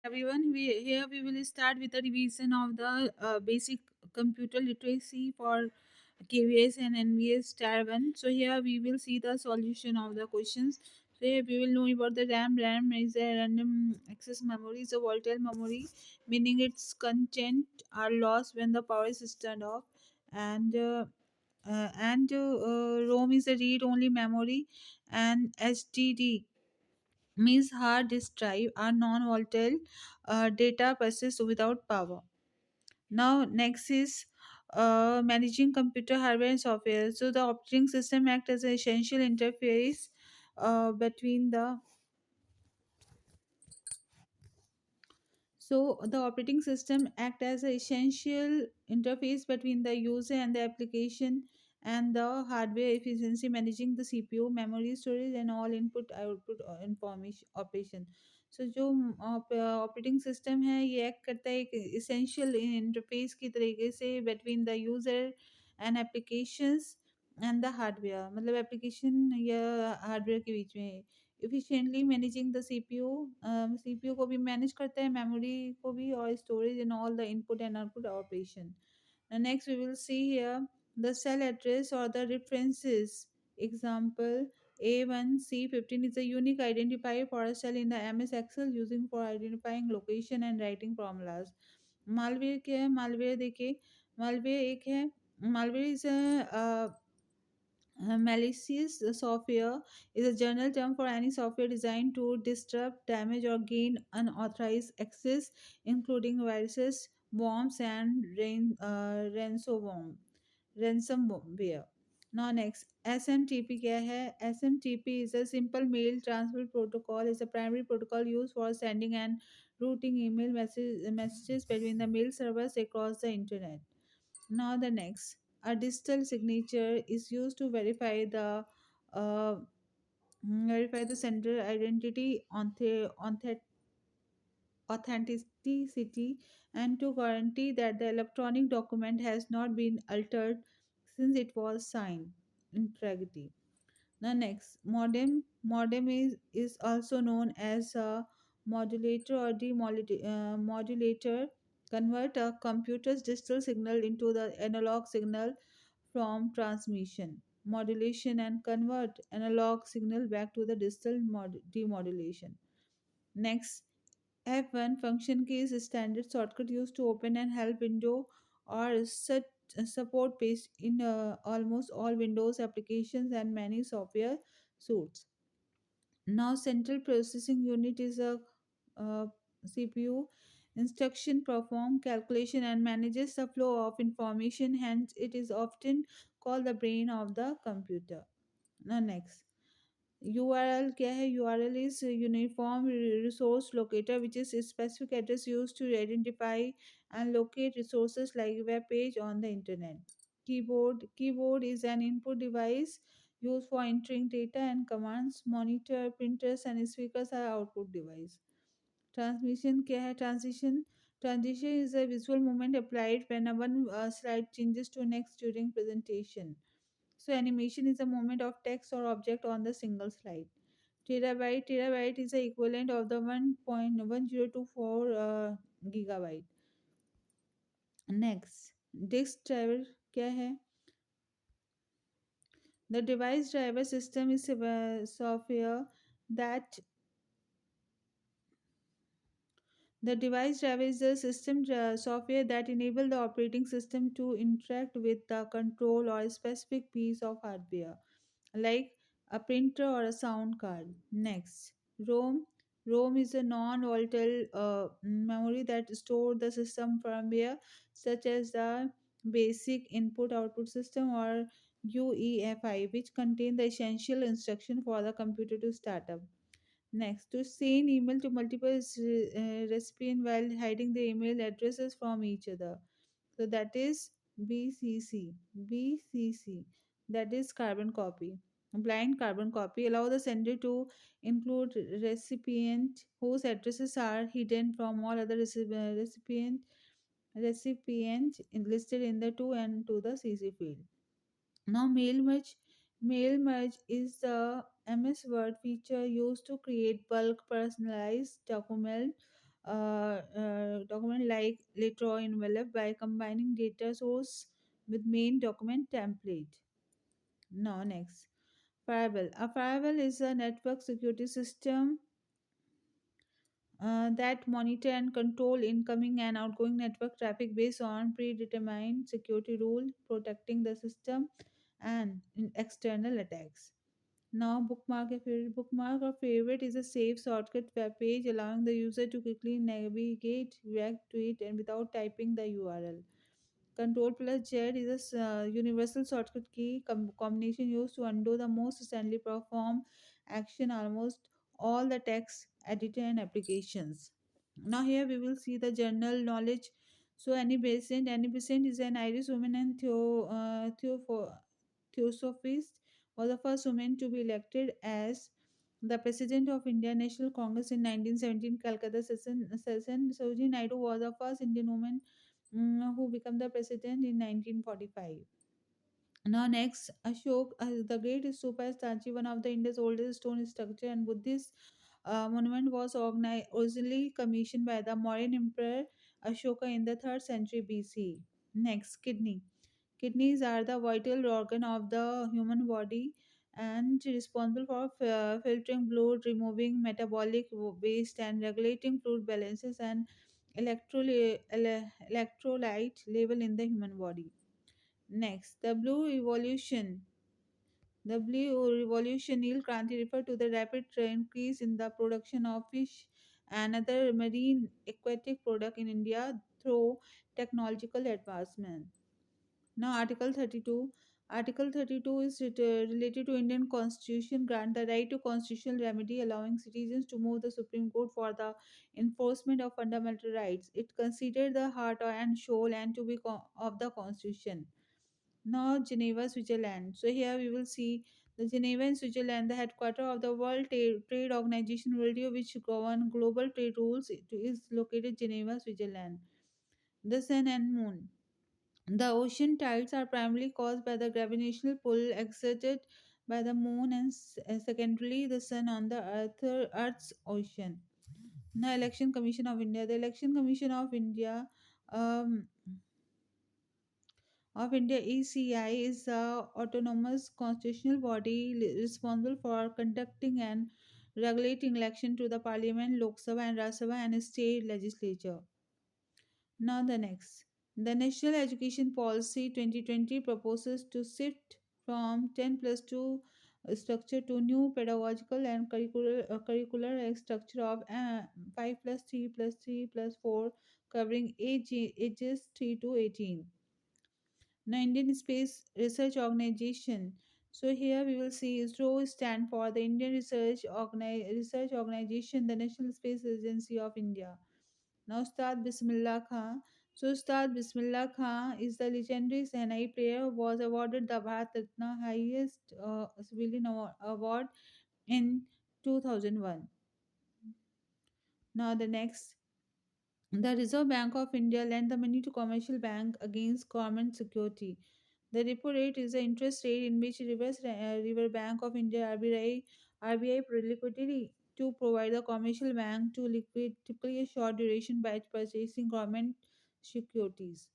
everyone. We will start with a revision of the basic computer literacy for KVS and NVS Tier 1. So here we will see the solution of the questions. So here we will know about the RAM. RAM is a random access memory, is a volatile memory, meaning its content are lost when the power is turned off. And ROM is a read-only memory, and HDD means hard disk drive are non-volatile data persists without power. Now next is managing computer hardware and software. So the operating system act as an essential interface between the So the operating system act as an essential interface between the user and the application and the hardware efficiency, managing the CPU, memory, storage and all input output information operation. So जो operating system है ये act करता है एक essential interface की तरीके से between the user and applications and the hardware, मतलब एप्लीकेशन या हार्डवेयर के बीच में efficiently managing the CPU. CPU को भी मैनेज करता है, मेमोरी को भी, और storage and all the input and output operation. And next we will see here the cell address or the references. Example, A1C15 is a unique identifier for a cell in the MS Excel using for identifying location and writing formulas. Malware क्या है? Malware देखिए, malware एक है, malware is a malicious software is a general term for any software designed to disrupt, damage, or gain unauthorized access, including viruses, bombs, and ransomware. Now next, SMTP क्या है? SMTP is a simple mail transfer protocol. Is a primary protocol used for sending and routing email messages between the mail servers across the internet. Now the next, a digital signature is used to uh, verify the sender identity on authenticity and to guarantee that the electronic document has not been altered since it was signed. Integrity. The next, modem is also known as a modulator or modulator, convert a computer's digital signal into the analog signal from transmission, modulation, and convert analog signal back to the digital demodulation. Next, F1 function key is a standard shortcut used to open and help window or support page in almost all Windows applications and many software suites. Now, central processing unit is a CPU. Instruction perform calculation and manages the flow of information. Hence, it is often called the brain of the computer. Now, next. URL क्या है? URL is Uniform Resource Locator, which is a specific address used to identify and locate resources like web page on the internet. Keyboard is an input device used for entering data and commands. Monitor, printers, and speakers are output device. Transmission क्या है? Transition is a visual movement applied when one slide changes to next during presentation. So animation is a movement of text or object on the single slide. Terabyte is the equivalent of the 1.1024 gigabyte. Next, disk driver क्या है? The device driver system is a software that The device driver is the system software that enable the operating system to interact with the control or a specific piece of hardware, like a printer or a sound card. Next, ROM. ROM is a non-volatile memory that store the system firmware, such as the basic input-output system or UEFI, which contain the essential instruction for the computer to start up. Next, to send email to multiple recipients while hiding the email addresses from each other. So that is BCC. BCC. That is carbon copy. Blind carbon copy allow the sender to include recipient whose addresses are hidden from all other recipient listed in the to and to the CC field. Now, mail merge is the MS Word feature used to create bulk personalized document document like later envelope by combining data source with main document template. Now next, firewall. A firewall is a network security system that monitor and control incoming and outgoing network traffic based on predetermined security rule, protecting the system and external attacks. Now, bookmark a favorite. Bookmark or favorite is a safe shortcut web page allowing the user to quickly navigate back to it and without typing the URL. Control plus Z is a universal shortcut key combination used to undo the most recently performed action almost all the text editor and applications. Now here we will see the general knowledge. So Annie Besant is an Irish woman and theosophist, was the first woman to be elected as the President of India National Congress in 1917 Calcutta session. Sarojini Naidu was the first Indian woman who became the president in 1945. Now next, Ashok, the Great Stupa is Tachi, one of the India's oldest stone structure and Buddhist monument, was originally commissioned by the Mauryan Emperor Ashoka in the 3rd century BC. Next, kidney. Kidneys are the vital organ of the human body and responsible for filtering blood, removing metabolic waste, and regulating fluid balances and electrolyte level in the human body. Next, the blue evolution. The blue revolution Nil Kranti referred to the rapid increase in the production of fish and other marine aquatic product in India through technological advancement. Now, Article 32. Article 32 is related to Indian Constitution, grant the right to constitutional remedy, allowing citizens to move the Supreme Court for the enforcement of fundamental rights. It considered the heart and soul and to be of the Constitution. Now, Geneva, Switzerland. So here we will see the Geneva in Switzerland, the headquarters of the World Trade Organization, WTO, which govern global trade rules, it is located Geneva, Switzerland. The Sun and Moon. The ocean tides are primarily caused by the gravitational pull exerted by the moon and secondarily the sun on the Earth's ocean. Now, Election Commission of India. The Election Commission um, of India (ECI) is a autonomous constitutional body responsible for conducting and regulating election to the Parliament, Lok Sabha and Rajya Sabha and state legislature. Now the next. The National Education Policy 2020 proposes to shift from 10 plus 2 structure to new pedagogical and curricular structure of 5 plus 3 plus 3 plus 4 covering ages 3 to 18. Now Indian Space Research Organization. So here we will see ISRO stand for the Indian Research Organization, the National Space Agency of India. Now Ustad Bismillah Khan. So Ustad Bismillah Khan is the legendary Sainai player who was awarded the Bharat Ratna highest civilian award in 2001. Now the next. The Reserve Bank of India lent the money to commercial bank against government security. The repo rate is the interest rate in which River Bank of India RBI liquidity to provide the commercial bank to liquid typically a short duration by purchasing government securities.